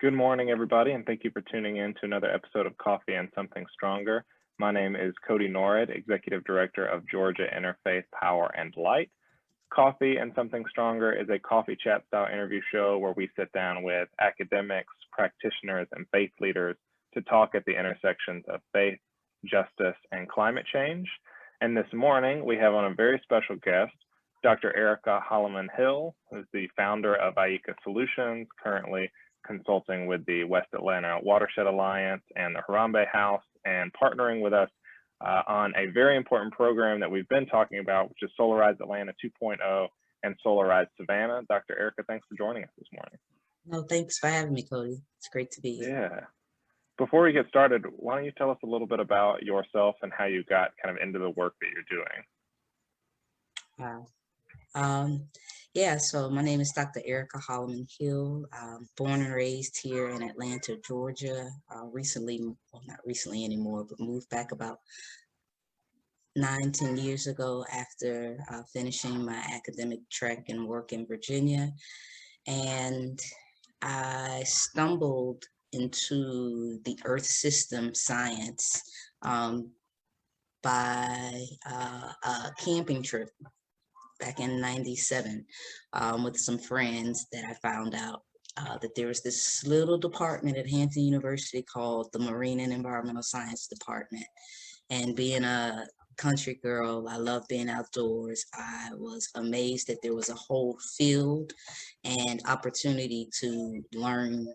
Good morning, everybody, and thank you for tuning in to another episode of Coffee and Something Stronger. My name is Codi Norrid, Executive Director of Georgia Interfaith Power and Light. Coffee and Something Stronger is a coffee chat style interview show where we sit down with academics, practitioners, and faith leaders to talk at the intersections of faith, justice, and climate change. And this morning, we have on a very special guest, Dr. Ayika Holloman-Hill, who's the founder of Ayika Solutions, currently consulting with the West Atlanta Watershed Alliance and the Harambe House, and partnering with us on a very important program that we've been talking about, which is Solarize Atlanta 2.0 and Solarize Savannah. Dr. Ayika, thanks for joining us this morning. No, thanks for having me, Codi. It's great to be here. Yeah. Before we get started, why don't you tell us a little bit about yourself and how you got kind of into the work that you're doing? Wow. So my name is Dr. Ayika Holloman-Hill. Born and raised here in Atlanta, Georgia. Not recently anymore, but moved back about 9-10 years ago after finishing my academic track and work in Virginia. And I stumbled into the Earth system science by a camping trip back in '97 with some friends that I found out that there was this little department at Hampton University called the Marine and Environmental Science Department. And being a country girl, I love being outdoors. I was amazed that there was a whole field and opportunity to learn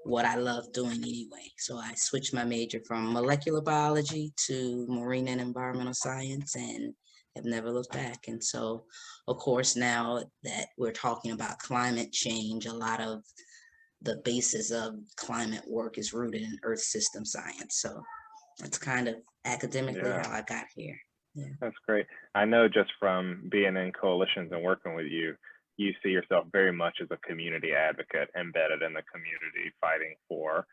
what I love doing anyway. So I switched my major from molecular biology to marine and environmental science and have never looked back. And so, of course, now that we're talking about climate change, a lot of the basis of climate work is rooted in Earth system science. So that's kind of academically how I got here. Yeah. That's great. I know just from being in coalitions and working with you, you see yourself very much as a community advocate embedded in the community, fighting for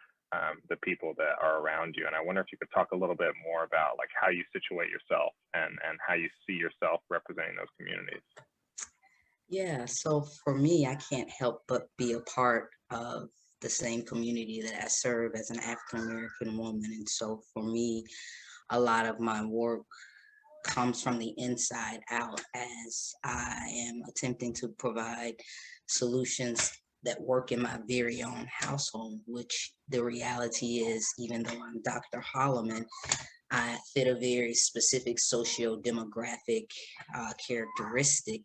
the people that are around you. And I wonder if you could talk a little bit more about like how you situate yourself and how you see yourself representing those communities. Yeah, so for me, I can't help but be a part of the same community that I serve as an African-American woman. And so for me, a lot of my work comes from the inside out as I am attempting to provide solutions that work in my very own household, which the reality is, even though I'm Dr. Holloman, I fit a very specific socio-demographic characteristic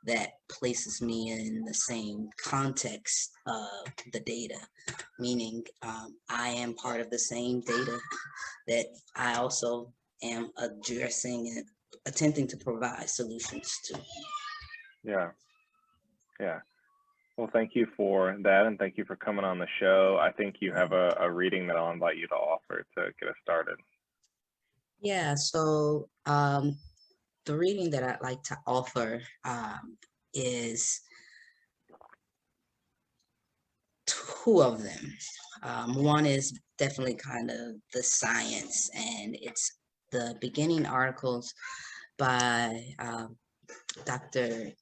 that places me in the same context of the data, meaning I am part of the same data that I also am addressing and attempting to provide solutions to. Yeah. Well, thank you for that, and thank you for coming on the show. I think you have a reading that I'll invite you to offer to get us started. Yeah, so the reading that I'd like to offer is two of them. One is definitely kind of the science, and it's the beginning articles by Dr.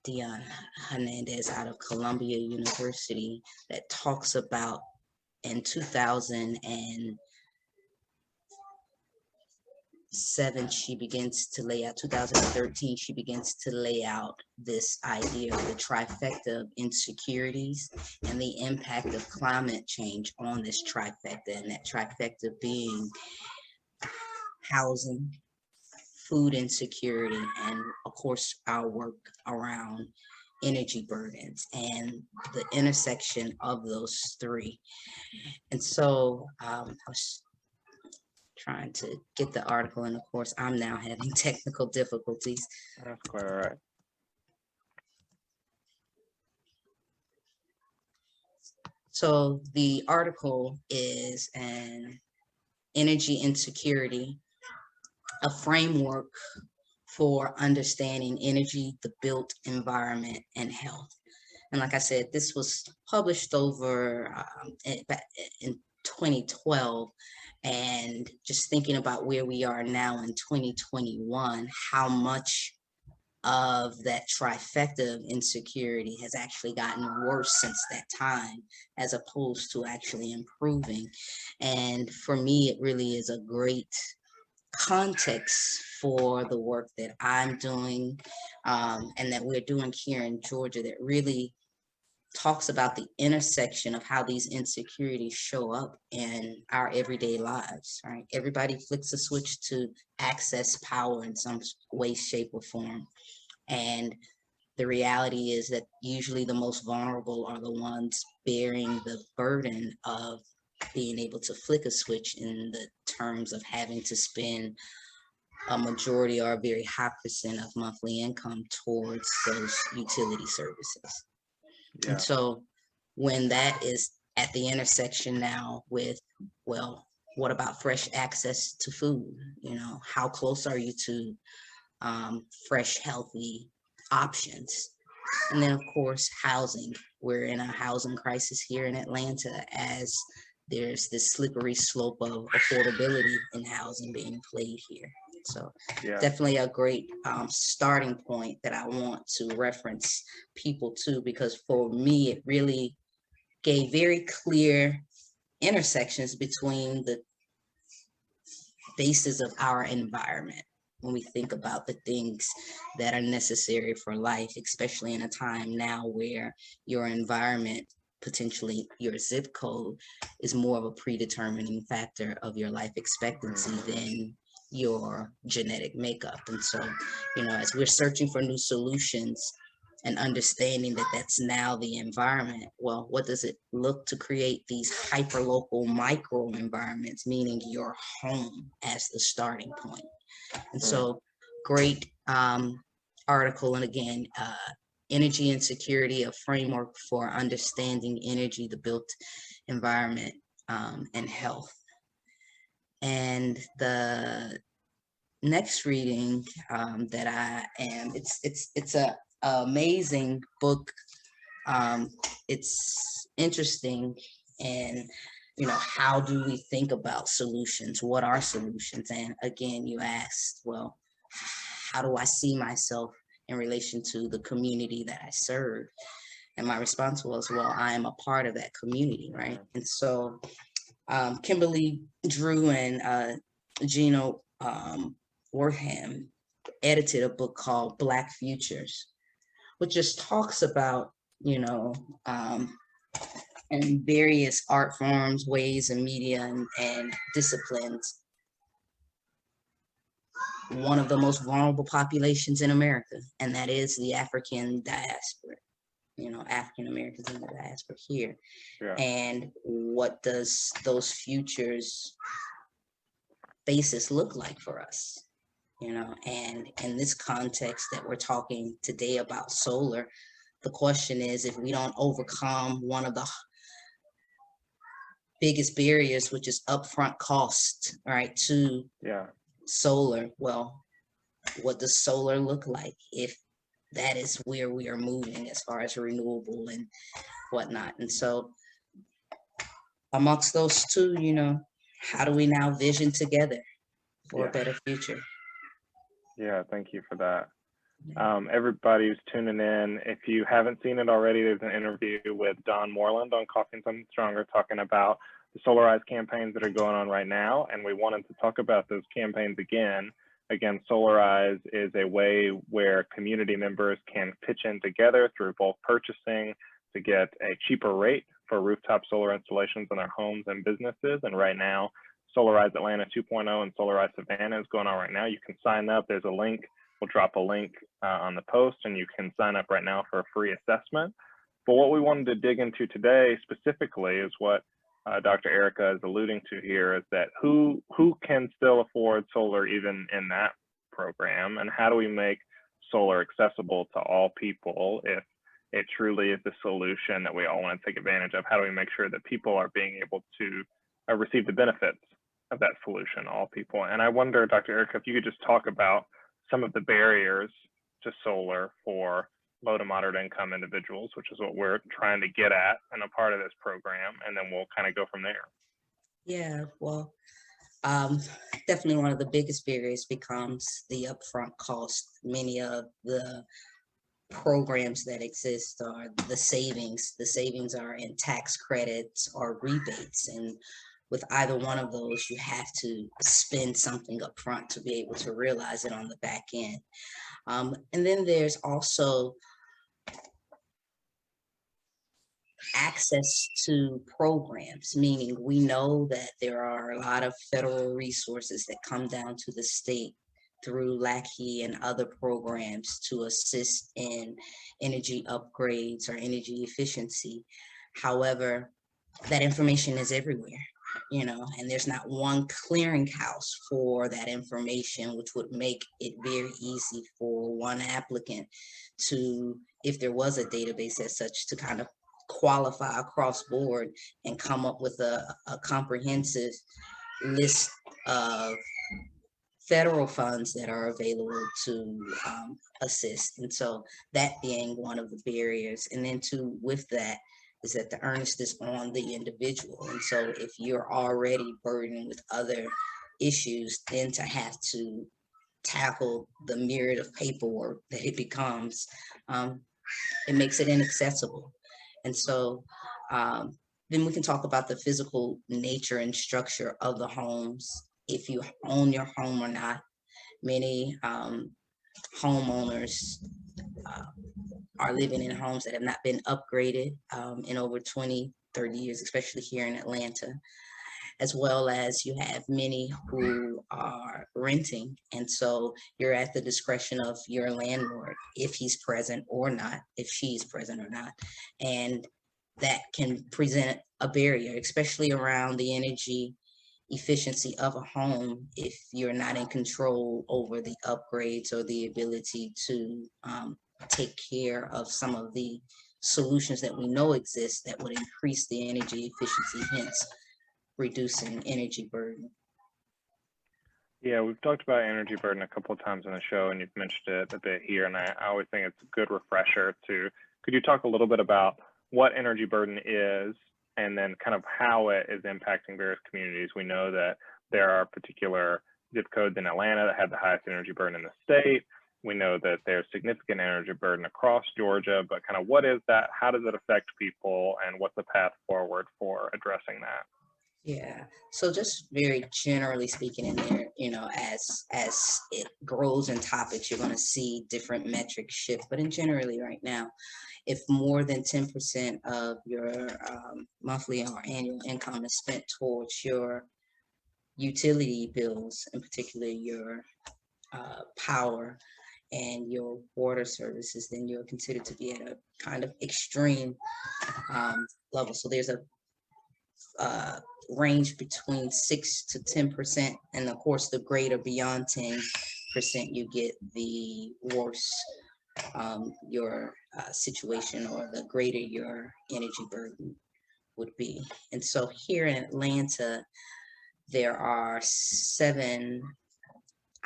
Dion Hernandez out of Columbia University that talks about in 2007 she begins to lay out 2013 she begins to lay out this idea of the trifecta of insecurities and the impact of climate change on this trifecta, and that trifecta being housing, food insecurity, and of course our work around energy burdens and the intersection of those three. And so I was trying to get the article, and of course I'm now having technical difficulties. That's quite all right. So the article is an energy insecurity, a framework for understanding energy, the built environment, and health. And like I said, this was published over in 2012. And just thinking about where we are now in 2021, how much of that trifecta of insecurity has actually gotten worse since that time, as opposed to actually improving. And for me, it really is a great context for the work that I'm doing, and that we're doing here in Georgia, that really talks about the intersection of how these insecurities show up in our everyday lives, right? Everybody flicks a switch to access power in some way, shape, or form. And the reality is that usually the most vulnerable are the ones bearing the burden of being able to flick a switch, in the terms of having to spend a majority or a very high percent of monthly income towards those utility services. And Yeah. so when that is at the intersection now with, well, what about fresh access to food? You know, how close are you to fresh, healthy options? And then, of course, housing. We're in a housing crisis here in Atlanta, as there's this slippery slope of affordability in housing being played here. So Yeah. definitely a great starting point that I want to reference people to, because for me, it really gave very clear intersections between the basis of our environment when we think about the things that are necessary for life, especially in a time now where your environment, potentially your zip code, is more of a predetermining factor of your life expectancy than your genetic makeup. And so, you know, as we're searching for new solutions and understanding that that's now the environment, well, what does it look to create these hyperlocal micro environments, meaning your home as the starting point? And so, great article. And again, energy insecurity, a framework for understanding energy, the built environment, and health. And the next reading that I am, it's a amazing book. It's interesting, and you know, how do we think about solutions? What are solutions? And again, you asked, well, how do I see myself in relation to the community that I serve? And my response was, well, I am a part of that community, right? And so Kimberly Drew and Gino Wortham edited a book called Black Futures, which just talks about, you know, in various art forms, ways, and media and disciplines, one of the most vulnerable populations in America, and that is the African diaspora, you know, African Americans in the diaspora here. Yeah. And what does those futures basis look like for us? You know, and in this context that we're talking today about solar, the question is, if we don't overcome one of the biggest barriers, which is upfront cost, right, to solar, well, what does solar look like if that is where we are moving as far as renewable and whatnot? And so amongst those two, you know, how do we now vision together for a better future? Yeah, thank you for that. Everybody who's tuning in, if you haven't seen it already, there's an interview with Don Moreland on Coffee and Something Stronger, talking about the Solarize campaigns that are going on right now. And we wanted to talk about those campaigns again. Again, Solarize is a way where community members can pitch in together through bulk purchasing to get a cheaper rate for rooftop solar installations in their homes and businesses. And right now, Solarize Atlanta 2.0 and Solarize Savannah is going on right now. You can sign up. There's a link. We'll drop a link on the post, and you can sign up right now for a free assessment. But what we wanted to dig into today specifically is what Dr. Ayika is alluding to here, is that who can still afford solar even in that program, and how do we make solar accessible to all people if it truly is the solution that we all want to take advantage of? How do we make sure that people are being able to receive the benefits of that solution, all people? And I wonder, Dr. Ayika, if you could just talk about some of the barriers to solar for low to moderate income individuals, which is what we're trying to get at and a part of this program, and then we'll kind of go from there. Yeah, well, Um, Definitely one of the biggest barriers becomes the upfront cost. Many of the programs that exist are the savings. The savings are in tax credits or rebates. And with either one of those, you have to spend something up front to be able to realize it on the back end. And then there's also access to programs, meaning we know that there are a lot of federal resources that come down to the state through LACHI and other programs to assist in energy upgrades or energy efficiency. However, that information is everywhere, and there's not one clearinghouse for that information, which would make it very easy for one applicant to, if there was a database as such, to kind of qualify across board and come up with a comprehensive list of federal funds that are available to assist. And so that being one of the barriers. And then two, with that, is that the earnest is on the individual. And so if you're already burdened with other issues, then to have to tackle the myriad of paperwork that it becomes, it makes it inaccessible. And so then we can talk about the physical nature and structure of the homes, if you own your home or not. Many homeowners are living in homes that have not been upgraded in over 20, 30 years, especially here in Atlanta, as well as you have many who are renting. And so you're at the discretion of your landlord, if he's present or not, if she's present or not. And that can present a barrier, especially around the energy efficiency of a home, if you're not in control over the upgrades or the ability to take care of some of the solutions that we know exist that would increase the energy efficiency, hence reducing energy burden. Yeah, we've talked about energy burden a couple of times on the show, and you've mentioned it a bit here, and I always think it's a good refresher to, could you talk a little bit about what energy burden is, and then kind of how it is impacting various communities? We know that there are particular zip codes in Atlanta that have the highest energy burden in the state. We know that there's significant energy burden across Georgia, but kind of what is that? How does it affect people, and what's the path forward for addressing that? Yeah. So just very generally speaking in there, as it grows in topics, you're going to see different metrics shift. But in generally right now, if more than 10% of your monthly or annual income is spent towards your utility bills, in particular your power and your water services, then you're considered to be at a kind of extreme level. So there's a range between 6 to 10%, and of course the greater beyond 10% you get, the worse your situation, or the greater your energy burden would be. And so here in Atlanta, there are 7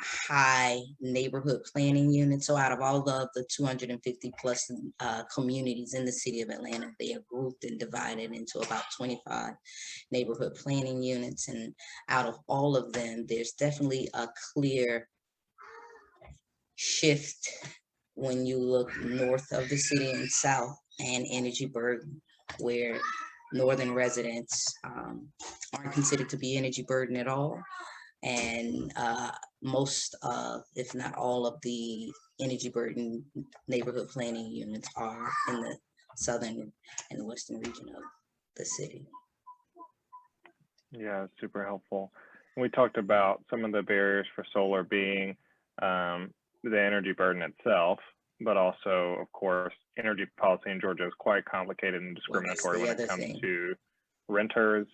high neighborhood planning units. So out of all of the 250 plus communities in the city of Atlanta, they are grouped and divided into about 25 neighborhood planning units. And out of all of them, there's definitely a clear shift when you look north of the city and south, and energy burden, where northern residents aren't considered to be energy burden at all. And most of, if not all of, the energy burden neighborhood planning units are in the southern and western region of the city. Yeah, super helpful. We talked about some of the barriers for solar being the energy burden itself, but also, of course, energy policy in Georgia is quite complicated and discriminatory when it comes to renters.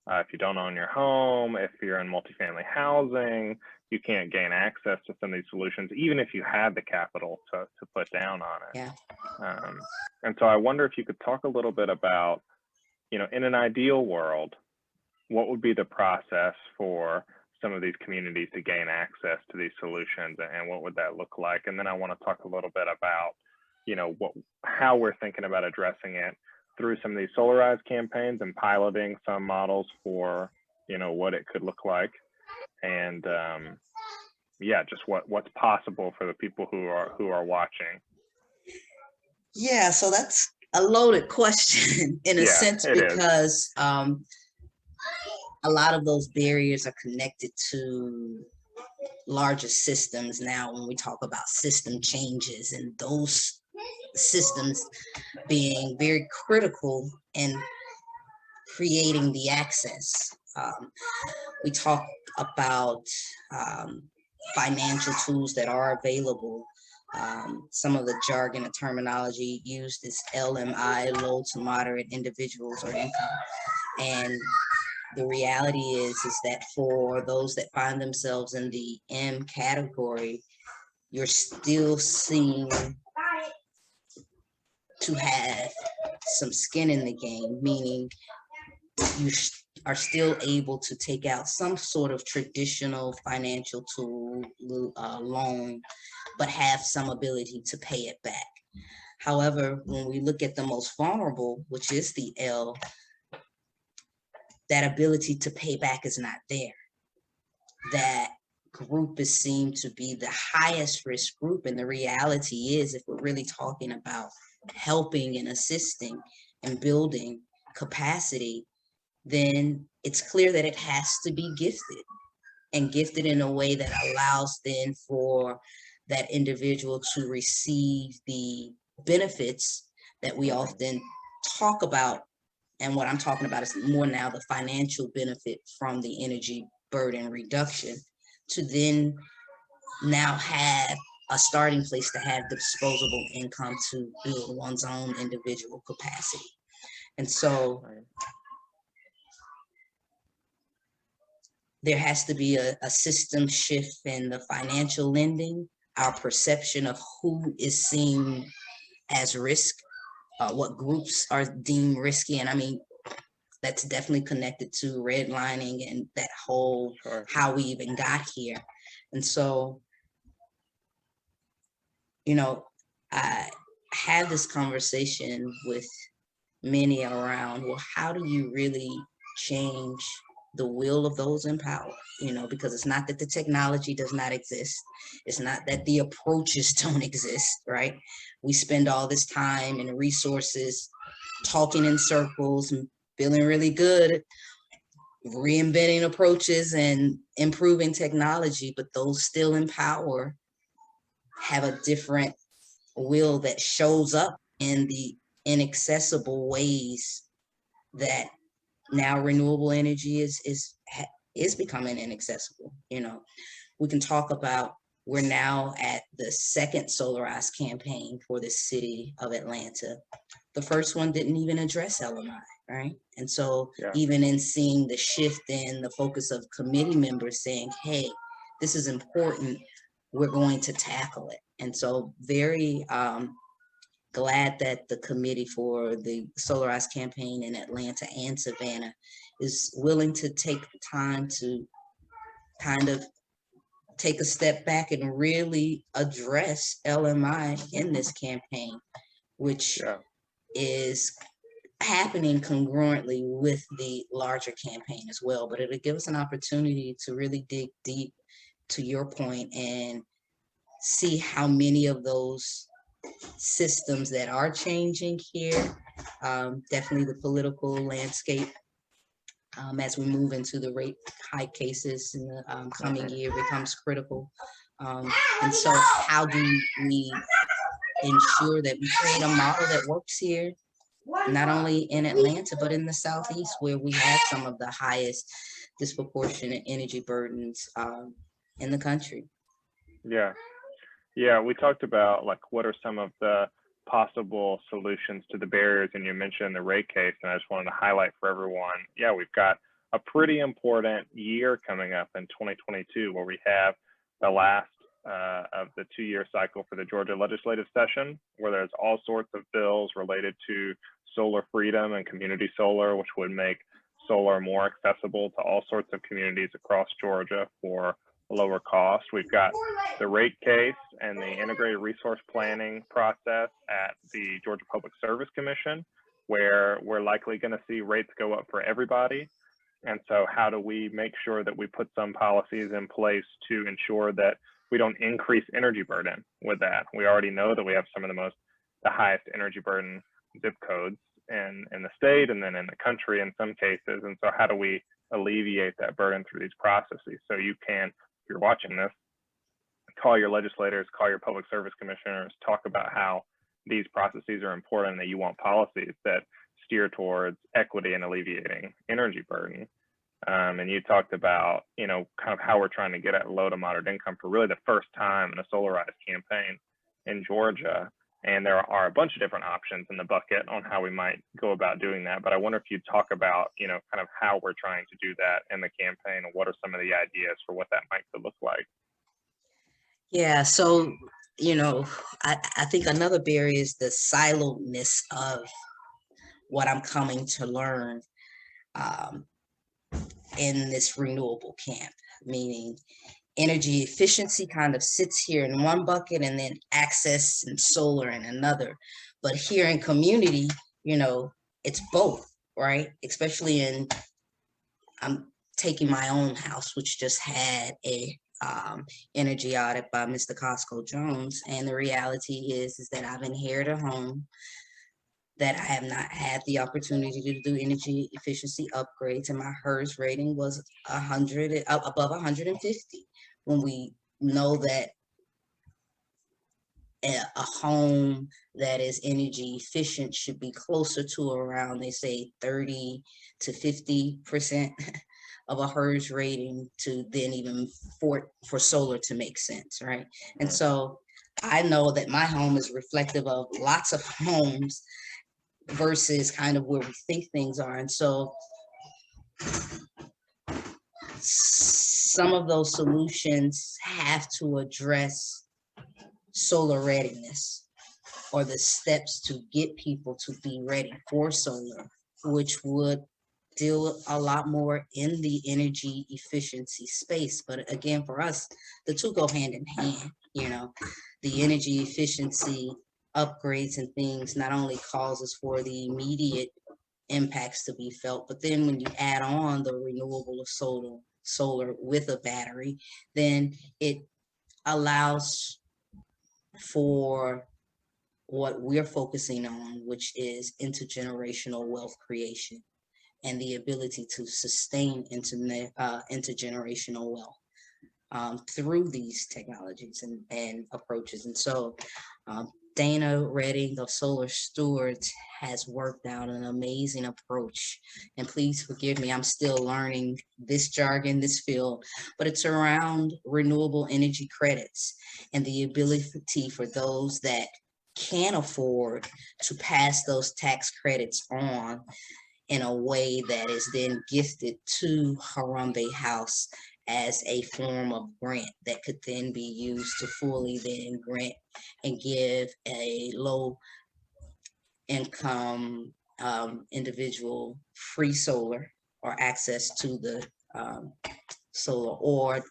If you don't own your home, if you're in multifamily housing, you can't gain access to some of these solutions, even if you had the capital to put down on it. Yeah. And so I wonder if you could talk a little bit about, in an ideal world, what would be the process for some of these communities to gain access to these solutions, and what would that look like? And then I want to talk a little bit about, how we're thinking about addressing it through some of these Solarize campaigns and piloting some models for, what it could look like. and yeah, just what's possible for the people who are watching. Yeah, so that's a loaded question in a sense, because a lot of those barriers are connected to larger systems. Now, when we talk about system changes and those systems being very critical in creating the access, we talk about financial tools that are available. Some of the jargon and terminology used is LMI, low to moderate individuals or income. And the reality is that for those that find themselves in the M category, you're still seen to have some skin in the game, meaning you are still able to take out some sort of traditional financial tool, loan, but have some ability to pay it back. However, when we look at the most vulnerable, which is the L, that ability to pay back is not there. That group is seen to be the highest risk group. And the reality is, if we're really talking about helping and assisting and building capacity, then it's clear that it has to be gifted, and gifted in a way that allows then for that individual to receive the benefits that we often talk about. And what I'm talking about is more now the financial benefit from the energy burden reduction, to then now have a starting place to have the disposable income to build one's own individual capacity. And so there has to be a system shift in the financial lending, our perception of who is seen as risk, what groups are deemed risky. And I mean, that's definitely connected to redlining and that whole how we even got here. And so, you know, I have this conversation with many around, well, how do you really change the will of those in power? You know, because it's not that the technology does not exist. It's not that the approaches don't exist, right? We spend all this time and resources talking in circles and feeling really good, reinventing approaches and improving technology, but those still in power have a different will that shows up in the inaccessible ways that now renewable energy is becoming inaccessible. You know, we can talk about, we're now at the second Solarize campaign for the city of Atlanta. The first one didn't even address LMI, right? And so even in seeing the shift in the focus of committee members saying, hey, this is important, we're going to tackle it. And so very glad that the committee for the Solarize campaign in Atlanta and Savannah is willing to take the time to kind of take a step back and really address LMI in this campaign, which is happening congruently with the larger campaign as well. But it'll give us an opportunity to really dig deep, to your point, and see how many of those systems that are changing here, definitely the political landscape, as we move into the rate hike cases in the coming year, becomes critical. And so how do we ensure that we create a model that works here, not only in Atlanta, but in the Southeast, where we have some of the highest disproportionate energy burdens in the country? Yeah, we talked about like what are some of the possible solutions to the barriers, and you mentioned the rate case, and I just wanted to highlight for everyone, we've got a pretty important year coming up in 2022 where we have the last of the 2-year cycle for the Georgia legislative session, where there's all sorts of bills related to solar freedom and community solar, which would make solar more accessible to all sorts of communities across Georgia for lower cost. We've got the rate case and the integrated resource planning process at the Georgia Public Service Commission, where we're likely going to see rates go up for everybody. And so how do we make sure that we put some policies in place to ensure that we don't increase energy burden with that? We already know that we have some of the highest energy burden zip codes in the state and then in the country in some cases. And so how do we alleviate that burden through these processes? So you can, if you're watching this, call your legislators, call your public service commissioners, talk about how these processes are important and that you want policies that steer towards equity and alleviating energy burden. And you talked about, you know, kind of how we're trying to get at low to moderate income for really the first time in a Solarize campaign in Georgia. And there are a bunch of different options in the bucket on how we might go about doing that. But I wonder if you'd talk about, you know, kind of how we're trying to do that in the campaign and what are some of the ideas for what that might look like. Yeah, so, you know, I think another barrier is the siloedness of what I'm coming to learn in this renewable camp, meaning energy efficiency kind of sits here in one bucket and then access and solar in another. But here in community, you know, it's both, right? Especially in, I'm taking my own house, which just had a energy audit by Mr. Costco Jones. And the reality is that I've inherited a home that I have not had the opportunity to do energy efficiency upgrades, and my HERS rating was 100, above 150. When we know that a home that is energy efficient should be closer to around, they say 30 to 50% of a HERS rating to then even for solar to make sense, right? And so I know that my home is reflective of lots of homes versus kind of where we think things are. And so some of those solutions have to address solar readiness or the steps to get people to be ready for solar, which would deal a lot more in the energy efficiency space. But again, for us, the two go hand in hand. You know, the energy efficiency upgrades and things not only causes for the immediate impacts to be felt, but then when you add on the renewable solar with a battery, then it allows for what we're focusing on, which is intergenerational wealth creation and the ability to sustain intergenerational wealth through these technologies and approaches. And so Dana Redding of Solar Stewards has worked out an amazing approach. And please forgive me, I'm still learning this jargon, this field, but it's around renewable energy credits and the ability for those that can afford to pass those tax credits on in a way that is then gifted to Harambe House as a form of grant that could then be used to fully then grant and give a low income individual free solar or access to the solar, or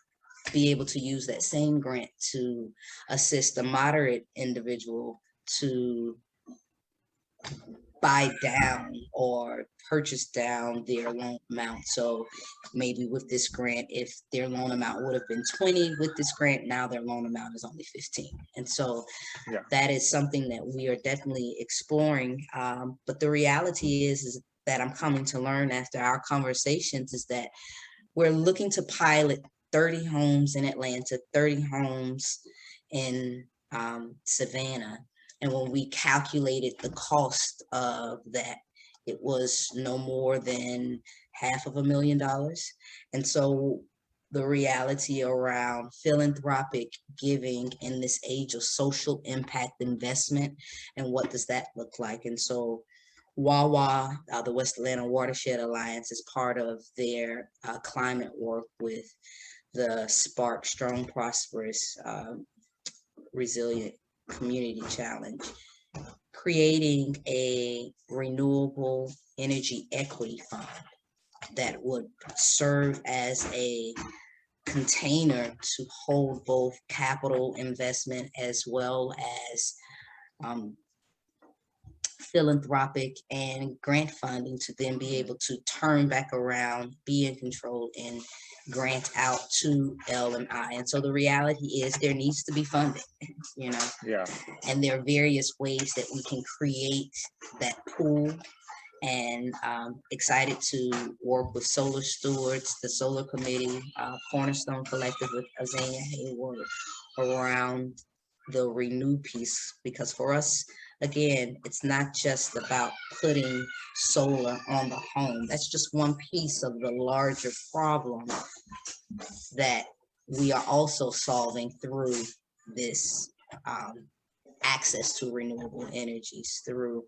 be able to use that same grant to assist a moderate individual to buy down or purchase down their loan amount. So maybe with this grant, if their loan amount would have been 20 with this grant, now their loan amount is only 15. And so that is something that we are definitely exploring. But the reality is that I'm coming to learn after our conversations is that we're looking to pilot 30 homes in Atlanta, 30 homes in Savannah. And when we calculated the cost of that, it was no more than $500,000. And so the reality around philanthropic giving in this age of social impact investment, and what does that look like? And so WAWA, the West Atlanta Watershed Alliance, is part of their climate work with the Spark Strong, Prosperous, Resilient Community Challenge, creating a renewable energy equity fund that would serve as a container to hold both capital investment as well as philanthropic and grant funding to then be able to turn back around, be in control, and grant out to L&I. And so the reality is there needs to be funding, you know, Yeah. and there are various ways that we can create that pool. And excited to work with Solar Stewards, the Solar Committee, Cornerstone Collective with Azania Hayward around the renew piece, because for us, again, it's not just about putting solar on the home. That's just one piece of the larger problem that we are also solving through this access to renewable energies, through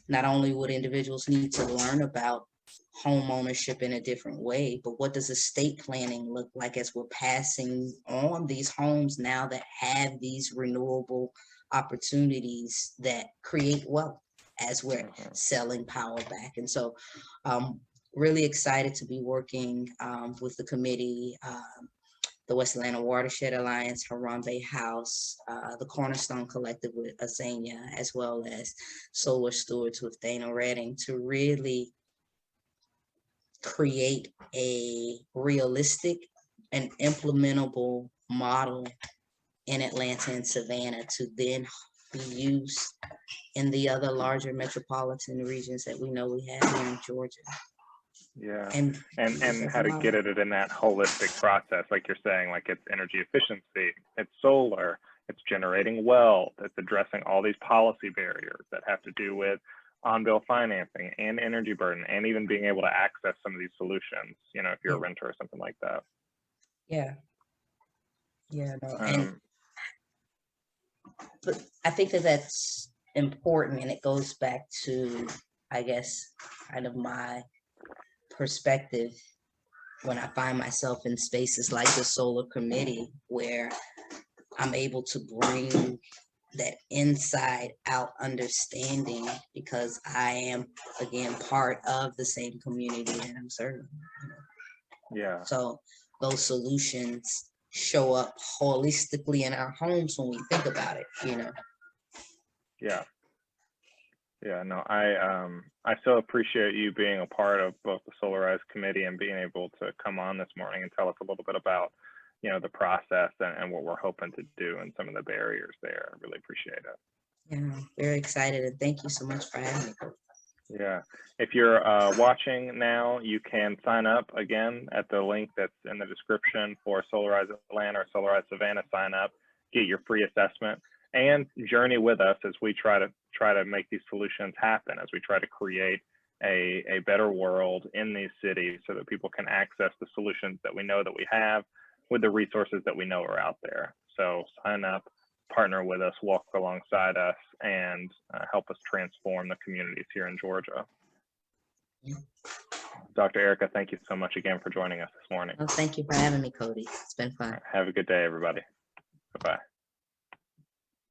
not only would individuals need to learn about home ownership in a different way, but what does estate planning look like as we're passing on these homes now that have these renewable opportunities that create wealth as we're selling power back. And so really excited to be working with the committee, the West Atlanta Watershed Alliance, Harambe House, the Cornerstone Collective with Azania, as well as Solar Stewards with Dana Redding, to really create a realistic and implementable model in Atlanta and Savannah to then be used in the other larger metropolitan regions that we know we have here in Georgia. Yeah, and how to get it in that holistic process, like you're saying, like it's energy efficiency, it's solar, it's generating wealth, it's addressing all these policy barriers that have to do with on-bill financing and energy burden, and even being able to access some of these solutions, you know, if you're a renter or something like that. Yeah. No, but I think that that's important, and it goes back to, I guess, kind of my perspective when I find myself in spaces like the Solar Committee, where I'm able to bring that inside out understanding, because I am, again, part of the same community that I'm serving. Yeah. So those solutions show up holistically in our homes when we think about it, you know. Yeah. Yeah, no, I so appreciate you being a part of both the Solarize committee and being able to come on this morning and tell us a little bit about, you know, the process and what we're hoping to do and some of the barriers there. I really appreciate it. Yeah, very excited, and thank you so much for having me. Yeah, if you're watching now, you can sign up again at the link that's in the description for Solarize Atlanta or Solarize Savannah. Sign up, get your free assessment, and journey with us as we try to make these solutions happen, as we try to create a better world in these cities so that people can access the solutions that we know that we have with the resources that we know are out there. So sign up, partner with us, walk alongside us, and help us transform the communities here in Georgia. Dr. Ayika, thank you so much again for joining us this morning. Well, thank you for having me, Cody. It's been fun. Right, have a good day, everybody. Bye-bye.